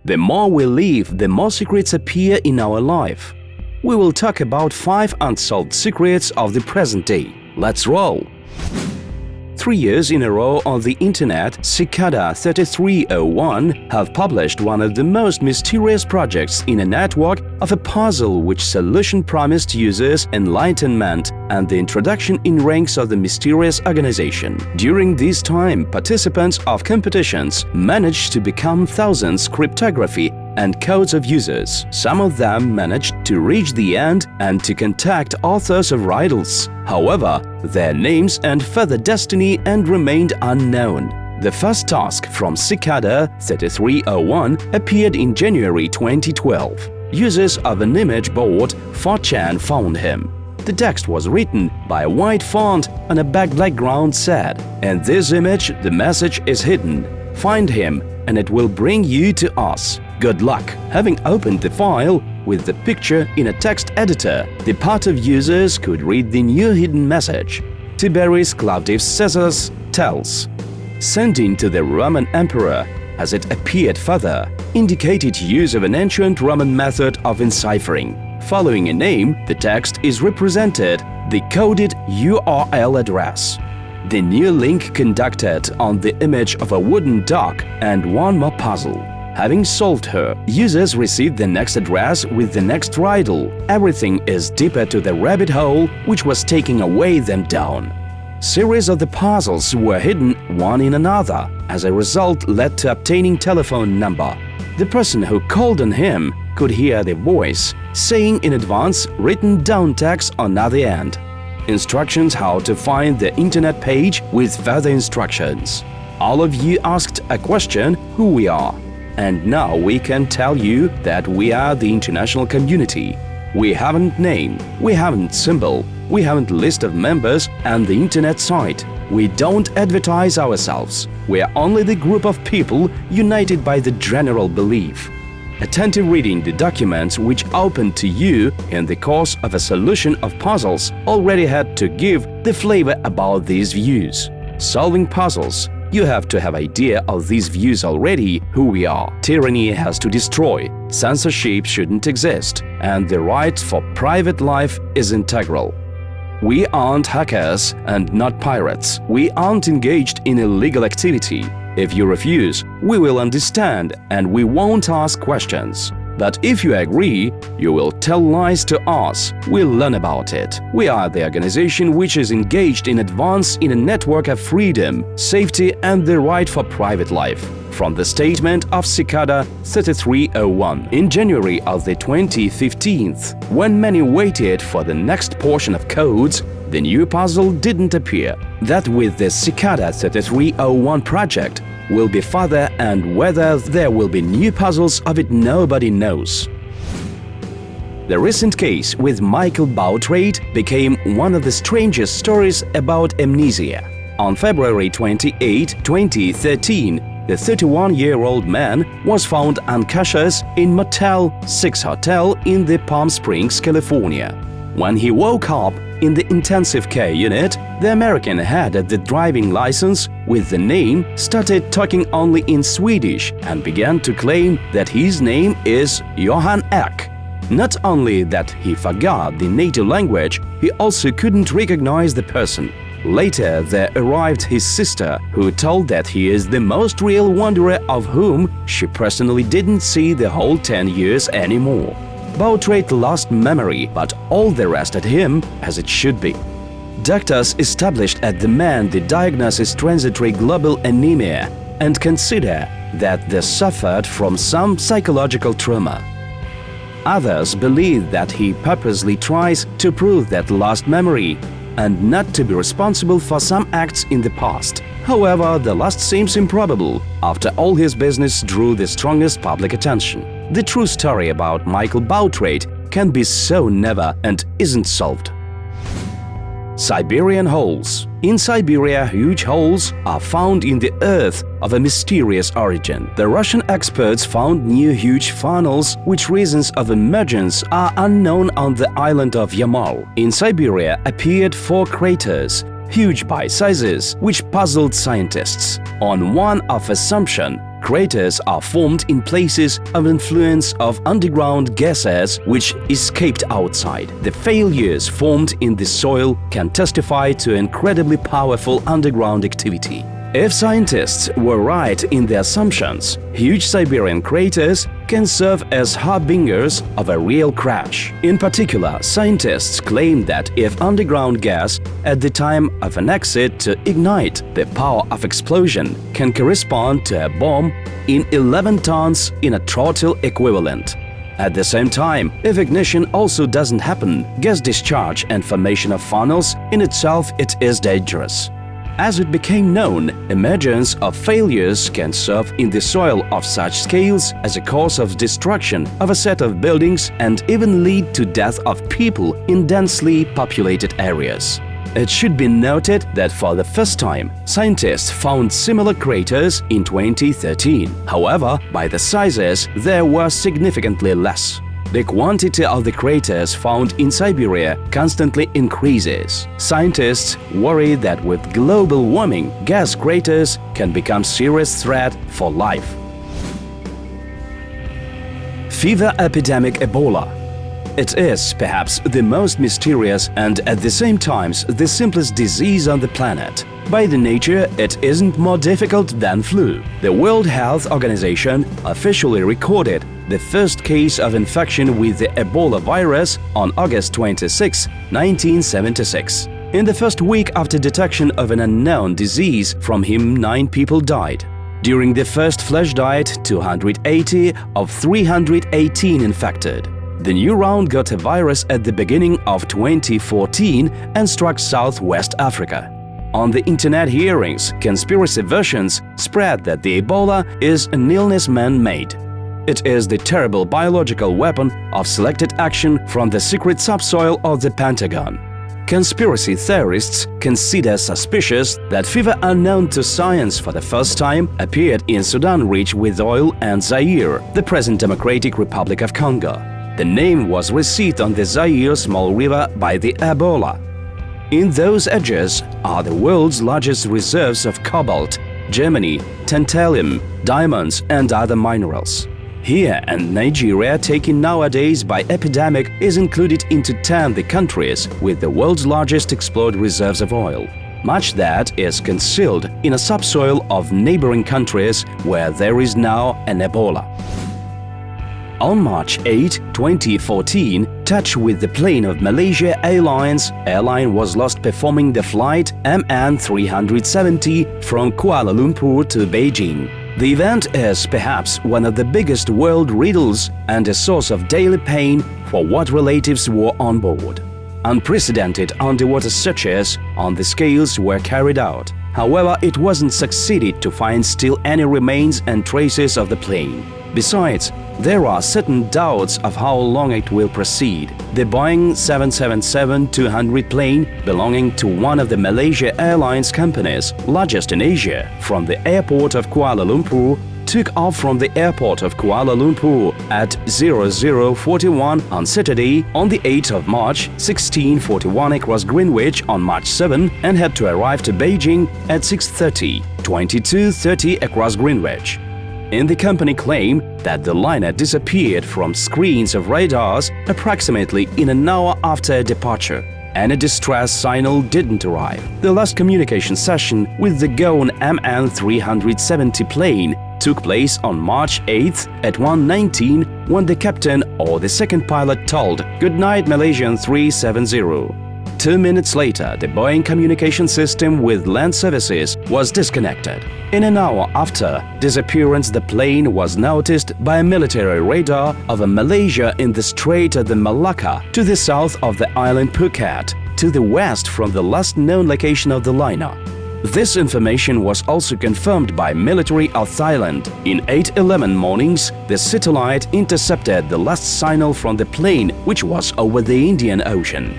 The more we live, the more secrets appear in our life. We will talk about 5 unsolved secrets of the present day. Let's roll! 3 years in a row on the internet, Cicada 3301 have published one of the most mysterious projects in a network of a puzzle which solution promised users enlightenment and the introduction in ranks of the mysterious organization. During this time, participants of competitions managed to become thousands cryptography and codes of users. Some of them managed to reach the end and to contact authors of riddles. However, their names and further destiny remained unknown. The first task from Cicada 3301 appeared in January 2012. Users of an image board 4chan found him. The text was written by a white font on a background said, "In this image, the message is hidden. Find him and it will bring you to us. Good luck." Having opened the file with the picture in a text editor, the part of users could read the new hidden message. Tiberius Claudius Caesar tells, "Sending to the Roman Emperor," as it appeared further, indicated use of an ancient Roman method of enciphering. Following a name, the text is represented the coded URL address. The new link conducted on the image of a wooden duck and one more puzzle. Having solved her, users received the next address with the next riddle. Everything is deeper to the rabbit hole which was taking away them down. Series of the puzzles were hidden one in another. As a result, led to obtaining telephone number. The person who called on him could hear the voice saying in advance written down text on other end. Instructions how to find the internet page with further instructions. All of you asked a question who we are. And now we can tell you that we are the international community. We haven't name, we haven't symbol, we haven't list of members and the internet site. We don't advertise ourselves. We are only the group of people united by the general belief. Attentive reading the documents which opened to you in the course of a solution of puzzles already had to give the flavor about these views. Solving puzzles, you have to have idea of these views already who we are. Tyranny has to destroy, censorship shouldn't exist, and the right for private life is integral. We aren't hackers and not pirates. We aren't engaged in illegal activity. If you refuse, we will understand and we won't ask questions. But if you agree, you will tell lies to us. We'll learn about it. We are the organization which is engaged in advance in a network of freedom, safety and the right for private life. From the statement of Cicada 3301 in January of the 2015, when many waited for the next portion of codes, the new puzzle didn't appear. That with the Cicada 3301 project will be further and whether there will be new puzzles of it nobody knows. The recent case with Michael Bautrade became one of the strangest stories about amnesia. On February 28, 2013, the 31-year-old man was found unconscious in Motel 6 hotel in the Palm Springs, California. When he woke up in the intensive care unit, the American had the driving license with the name, started talking only in Swedish and began to claim that his name is Johan Ek. Not only that he forgot the native language, he also couldn't recognize the person. Later, there arrived his sister, who told that he is the most real wanderer of whom she personally didn't see the whole 10 years anymore. Bautrade lost memory, but all the rest at him as it should be. Doctors established at the man the diagnosis transitory global anemia and consider that they suffered from some psychological trauma. Others believe that he purposely tries to prove that lost memory and not to be responsible for some acts in the past. However, the last seems improbable after all his business drew the strongest public attention. The true story about Michael Bautrade can be so never and isn't solved. Siberian holes. In Siberia, huge holes are found in the earth of a mysterious origin. The Russian experts found new huge funnels which reasons of emergence are unknown on the island of Yamal. In Siberia appeared 4 craters, huge by sizes, which puzzled scientists. On one of assumption, Craters are formed in places of influence of underground gases which escaped outside. The failures formed in the soil can testify to incredibly powerful underground activity. If scientists were right in their assumptions, huge Siberian craters can serve as harbingers of a real crash. In particular, scientists claim that if underground gas at the time of an exit to ignite, the power of explosion can correspond to a bomb in 11 tons in a throttle equivalent. At the same time, if ignition also doesn't happen, gas discharge and formation of funnels in itself it is dangerous. As it became known, emergence of failures can serve in the soil of such scales as a cause of destruction of a set of buildings and even lead to death of people in densely populated areas. It should be noted that for the first time, scientists found similar craters in 2013. However, by the sizes, they were significantly less. The quantity of the craters found in Siberia constantly increases. Scientists worry that with global warming, gas craters can become a serious threat for life. Fever epidemic Ebola. It is perhaps the most mysterious and at the same time the simplest disease on the planet. By the nature, it isn't more difficult than flu. The World Health Organization officially recorded the first case of infection with the Ebola virus on August 26, 1976. In the first week after detection of an unknown disease, from him 9 people died. During the first flash diet, 280 of 318 infected. The new round got a virus at the beginning of 2014 and struck Southwest Africa. On the internet hearings, conspiracy versions spread that the Ebola is an illness man-made. It is the terrible biological weapon of selected action from the secret subsoil of the Pentagon. Conspiracy theorists consider suspicious that fever unknown to science for the first time appeared in Sudan rich with oil and Zaire, the present Democratic Republic of Congo. The name was received on the Zaire small river by the Ebola. In those edges are the world's largest reserves of cobalt, germany, tantalum, diamonds and other minerals. Here and Nigeria, taken nowadays by epidemic, is included into 10 the countries with the world's largest explored reserves of oil. Much that is concealed in a subsoil of neighboring countries where there is now an Ebola. On March 8, 2014, touch with the plane of Malaysia Airlines, airline was lost performing the flight MN370 from Kuala Lumpur to Beijing. The event is perhaps one of the biggest world riddles and a source of daily pain for what relatives were on board. Unprecedented underwater searches on the scales were carried out. However, it wasn't succeeded to find still any remains and traces of the plane. Besides, there are certain doubts of how long it will proceed. The Boeing 777-200 plane, belonging to one of the Malaysia Airlines companies, largest in Asia, from the airport of Kuala Lumpur, took off from the airport of Kuala Lumpur at 0041 on Saturday on the 8th of March, 1641 across Greenwich on March 7 and had to arrive to Beijing at 6:30, 22:30 across Greenwich. In the company claim that the liner disappeared from screens of radars approximately in an hour after departure. Any distress signal didn't arrive. The last communication session with the gone MN370 plane took place on March 8th at 1:19 when the captain or the second pilot told "Good night Malaysian 370." 2 minutes later, the Boeing communication system with land services was disconnected. In an hour after disappearance, the plane was noticed by a military radar over Malaysia in the Strait of the Malacca, to the south of the island Phuket, to the west from the last known location of the liner. This information was also confirmed by military of Thailand. In 8:11 mornings, the satellite intercepted the last signal from the plane, which was over the Indian Ocean.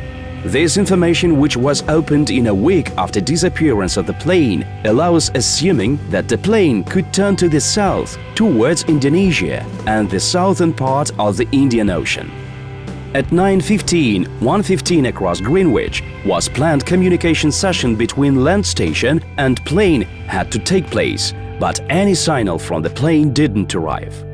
This information, which was opened in a week after disappearance of the plane, allows assuming that the plane could turn to the south, towards Indonesia and the southern part of the Indian Ocean. At 9:15, 1:15 across Greenwich, was planned communication session between land station and plane had to take place, But any signal from the plane didn't arrive.